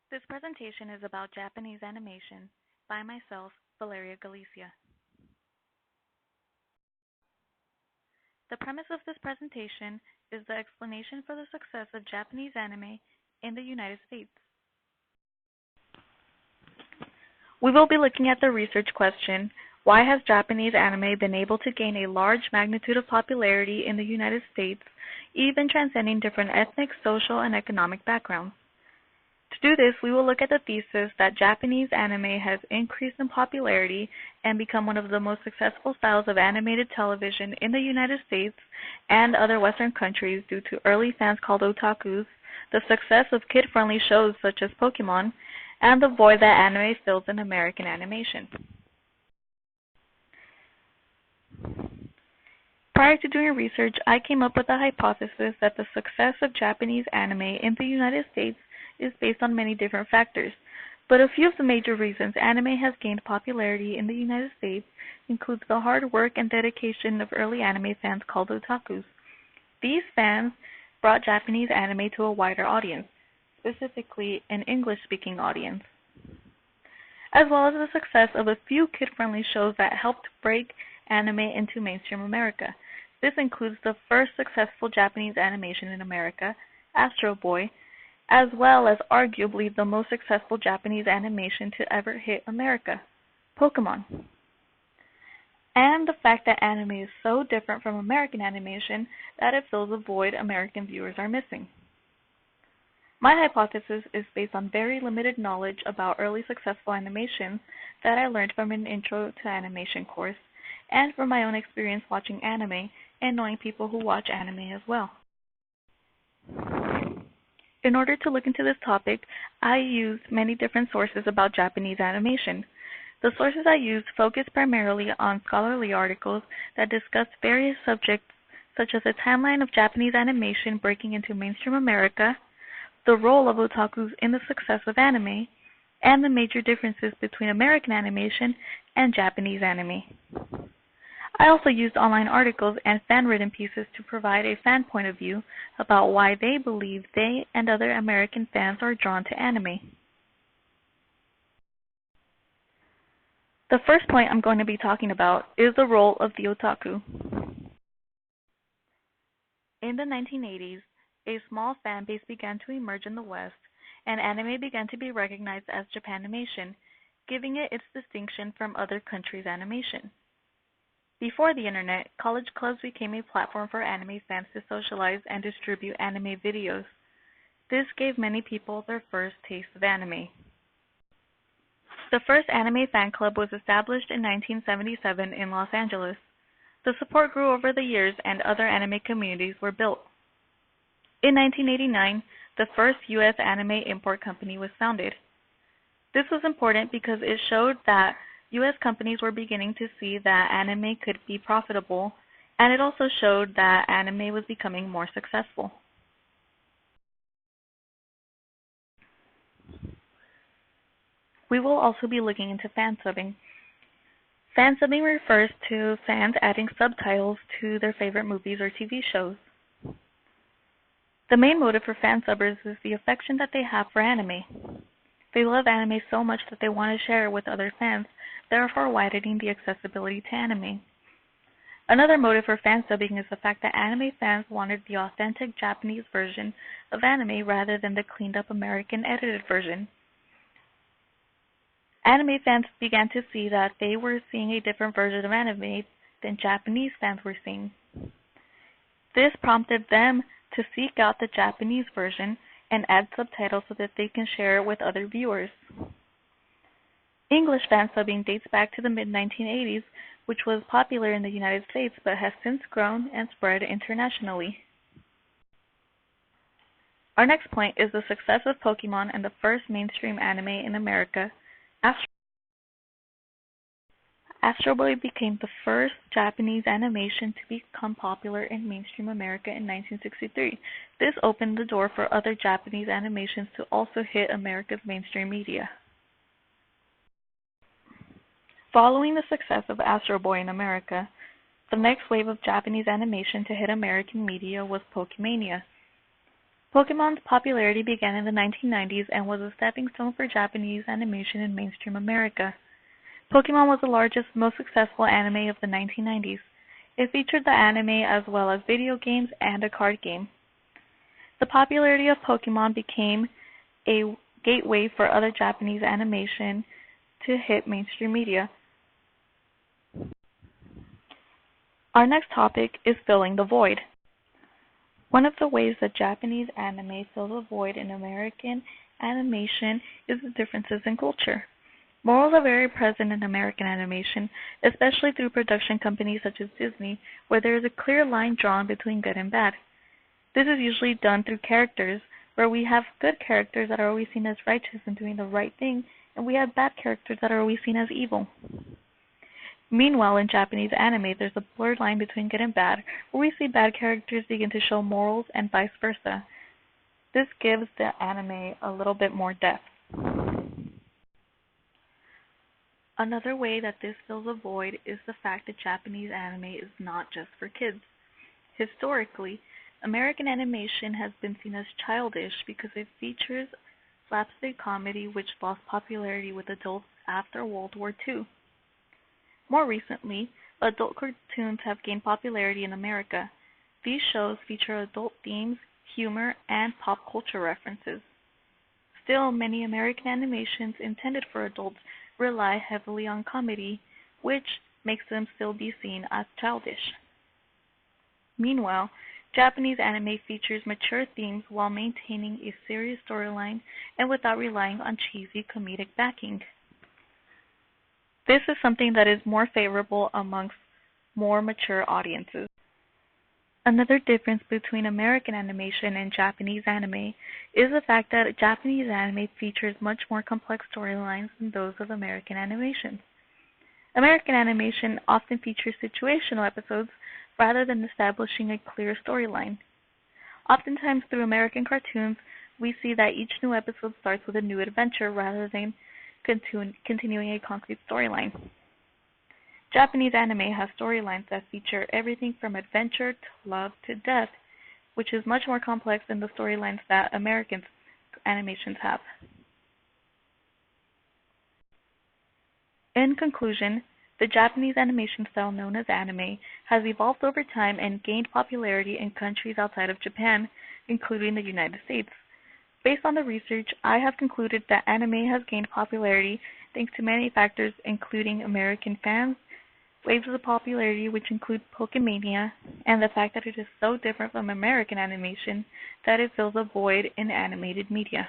This presentation is about Japanese animation by myself, Valeria Galicia. The premise of this presentation is the explanation for the success of Japanese anime in the United States. We will be looking at the research question, why has Japanese anime been able to gain a large magnitude of popularity in the United States, even transcending different ethnic, social, and economic backgrounds? To do this, we will look at the thesis that Japanese anime has increased in popularity and become one of the most successful styles of animated television in the United States and other Western countries due to early fans called otakus, the success of kid-friendly shows such as Pokemon, and the void that anime fills in American animation. Prior to doing research, I came up with the hypothesis that the success of Japanese anime in the United States is based on many different factors, but a few of the major reasons anime has gained popularity in the United States includes the hard work and dedication of early anime fans called otakus. These fans brought Japanese anime to a wider audience, specifically an English-speaking audience, as well as the success of a few kid-friendly shows that helped break anime into mainstream America. This includes the first successful Japanese animation in America, Astro Boy, as well as arguably the most successful Japanese animation to ever hit America, Pokemon. And the fact that anime is so different from American animation that it fills a void American viewers are missing. My hypothesis is based on very limited knowledge about early successful animations that I learned from an Intro to Animation course, and from my own experience watching anime and knowing people who watch anime as well. In order to look into this topic, I used many different sources about Japanese animation. The sources I used focused primarily on scholarly articles that discussed various subjects such as the timeline of Japanese animation breaking into mainstream America, the role of otakus in the success of anime, and the major differences between American animation and Japanese anime. I also used online articles and fan-written pieces to provide a fan point of view about why they believe they and other American fans are drawn to anime. The first point I'm going to be talking about is the role of the otaku. In the 1980s, a small fan base began to emerge in the West, and anime began to be recognized as Japanimation, giving it its distinction from other countries' animation. Before the internet, college clubs became a platform for anime fans to socialize and distribute anime videos. This gave many people their first taste of anime. The first anime fan club was established in 1977 in Los Angeles. The support grew over the years and other anime communities were built. In 1989, the first U.S. anime import company was founded. This was important because it showed that U.S. companies were beginning to see that anime could be profitable, and it also showed that anime was becoming more successful. We will also be looking into fan subbing. Fan subbing refers to fans adding subtitles to their favorite movies or TV shows. The main motive for fan subbers is the affection that they have for anime. They love anime so much that they want to share it with other fans, therefore widening the accessibility to anime. Another motive for fan subbing is the fact that anime fans wanted the authentic Japanese version of anime rather than the cleaned up American edited version. Anime fans began to see that they were seeing a different version of anime than Japanese fans were seeing. This prompted them to seek out the Japanese version and add subtitles so that they can share it with other viewers. English fan subbing dates back to the mid-1980s, which was popular in the United States but has since grown and spread internationally. Our next point is the success of Pokemon and the first mainstream anime in America. Astro Boy became the first Japanese animation to become popular in mainstream America in 1963. This opened the door for other Japanese animations to also hit America's mainstream media. Following the success of Astro Boy in America, the next wave of Japanese animation to hit American media was Pokemania. Pokemon's popularity began in the 1990s and was a stepping stone for Japanese animation in mainstream America. Pokemon was the largest, most successful anime of the 1990s. It featured the anime as well as video games and a card game. The popularity of Pokemon became a gateway for other Japanese animation to hit mainstream media. Our next topic is filling the void. One of the ways that Japanese anime fills a void in American animation is the differences in culture. Morals are very present in American animation, especially through production companies such as Disney, where there is a clear line drawn between good and bad. This is usually done through characters, where we have good characters that are always seen as righteous and doing the right thing, and we have bad characters that are always seen as evil. Meanwhile, in Japanese anime, there's a blurred line between good and bad, where we see bad characters begin to show morals and vice versa. This gives the anime a little bit more depth. Another way that this fills a void is the fact that Japanese anime is not just for kids. Historically, American animation has been seen as childish because it features slapstick comedy which lost popularity with adults after World War II. More recently, adult cartoons have gained popularity in America. These shows feature adult themes, humor, and pop culture references. Still, many American animations intended for adults rely heavily on comedy, which makes them still be seen as childish. Meanwhile, Japanese anime features mature themes while maintaining a serious storyline and without relying on cheesy comedic backing. This is something that is more favorable amongst more mature audiences. Another difference between American animation and Japanese anime is the fact that Japanese anime features much more complex storylines than those of American animation. American animation often features situational episodes rather than establishing a clear storyline. Oftentimes through American cartoons, we see that each new episode starts with a new adventure rather than continuing a concrete storyline. Japanese anime has storylines that feature everything from adventure to love to death, which is much more complex than the storylines that American animations have. In conclusion, the Japanese animation style known as anime has evolved over time and gained popularity in countries outside of Japan, including the United States. Based on the research, I have concluded that anime has gained popularity thanks to many factors including American fans, waves of popularity which include Pokemania, and the fact that it is so different from American animation that it fills a void in animated media.